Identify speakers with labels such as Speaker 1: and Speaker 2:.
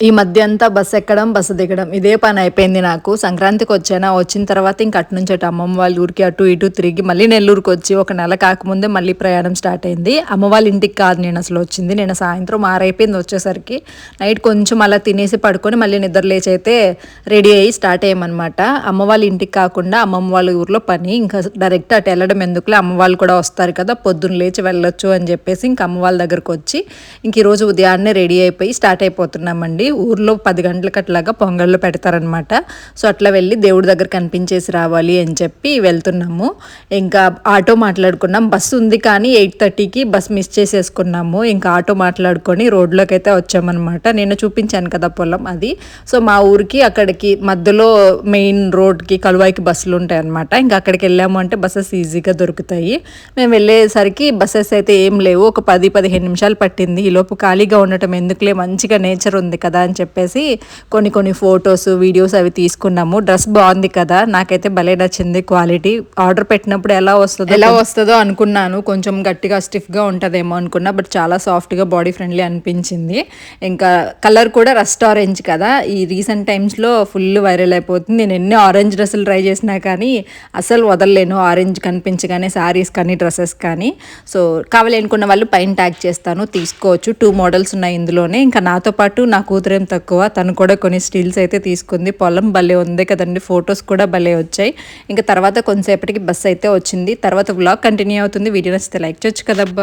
Speaker 1: ఈ మధ్య అంతా బస్సు ఎక్కడం బస్సు దిగడం ఇదే పని అయిపోయింది నాకు. సంక్రాంతికి వచ్చానా, వచ్చిన తర్వాత ఇంక అటు నుంచి అటు అమ్మమ్మ వాళ్ళ ఊరికి అటు ఇటు తిరిగి మళ్ళీ నెల్లూరుకి వచ్చి ఒక నెల కాకముందే మళ్ళీ ప్రయాణం స్టార్ట్ అయింది. అమ్మ వాళ్ళ ఇంటికి కాదు నేను అసలు వచ్చింది. నేను సాయంత్రం 6 అయిపోయింది వచ్చేసరికి. నైట్ కొంచెం అలా తినేసి పడుకొని మళ్ళీ నిద్ర లేచి అయితే రెడీ అయ్యి స్టార్ట్ అయ్యామన్నమాట. అమ్మ వాళ్ళ ఇంటికి కాకుండా అమ్మమ్మ వాళ్ళ ఊర్లో పని. ఇంకా డైరెక్ట్ అటు వెళ్ళడం ఎందుకులే, అమ్మ వాళ్ళు కూడా వస్తారు కదా, పొద్దున్న లేచి వెళ్ళొచ్చు అని చెప్పేసి ఇంక అమ్మ వాళ్ళ దగ్గరకు వచ్చి ఇంక ఈరోజు ఉదయాన్నే రెడీ అయిపోయి స్టార్ట్ అయిపోతున్నామండి. ఊర్లో 10 గంటలకు అట్లాగా పొంగళ్ళు పెడతారనమాట. సో అట్లా వెళ్ళి దేవుడి దగ్గర కనిపించేసి రావాలి అని చెప్పి వెళ్తున్నాము. ఇంకా ఆటో మాట్లాడుకున్నాం. బస్సు ఉంది కానీ 8:30కి బస్ మిస్ చేసేసుకున్నాము. ఇంకా ఆటో మాట్లాడుకొని రోడ్లోకి అయితే వచ్చామన్నమాట. నేను చూపించాను కదా పొలం అది. సో మా ఊరికి అక్కడికి మధ్యలో మెయిన్ రోడ్కి కలువాయికి బస్సులు ఉంటాయి అనమాట. ఇంకా అక్కడికి వెళ్ళాము అంటే బస్సెస్ ఈజీగా దొరుకుతాయి. మేము వెళ్ళేసరికి బస్సెస్ అయితే ఏం లేవు. ఒక 10-15 నిమిషాలు పట్టింది. ఈలోపు ఖాళీగా ఉండటం ఎందుకులే, మంచిగా నేచర్ ఉంది కదా అని చెప్పేసి కొన్ని ఫొటోస్ వీడియోస్ అవి తీసుకున్నాము. డ్రెస్ బాగుంది కదా, నాకైతే భలే నచ్చింది క్వాలిటీ. ఆర్డర్ పెట్టినప్పుడు ఎలా వస్తుందో అనుకున్నాను. కొంచెం గట్టిగా స్టిఫ్గా ఉంటుందేమో అనుకున్నా, బట్ చాలా సాఫ్ట్గా బాడీ ఫ్రెండ్లీ అనిపించింది. ఇంకా కలర్ కూడా రస్ట్ ఆరెంజ్ కదా, ఈ రీసెంట్ టైమ్స్లో ఫుల్ వైరల్ అయిపోతుంది. నేను ఎన్ని ఆరెంజ్ డ్రెస్సులు ట్రై చేసినా కానీ అసలు వదలలేను ఆరెంజ్ కనిపించగానే, శారీస్ కానీ డ్రెస్సెస్ కానీ. సో కావాలి అనుకున్న వాళ్ళు పైన ట్యాగ్ చేస్తాను, తీసుకోవచ్చు. 2 మోడల్స్ ఉన్నాయి ఇందులోనే. ఇంకా నాతో పాటు నా కూతురేం తక్కువ, తను కూడా కొన్ని స్టిల్స్ అయితే తీసుకుంది. పొలం భలే ఉంది కదండి, ఫొటోస్ కూడా భలే వచ్చాయి. ఇంకా తర్వాత కొంతసేపటికి బస్ అయితే వచ్చింది. తర్వాత వ్లాగ్ కంటిన్యూ అవుతుంది. వీడియో నచ్చితే లైక్ చేయొచ్చు కదబ్బా.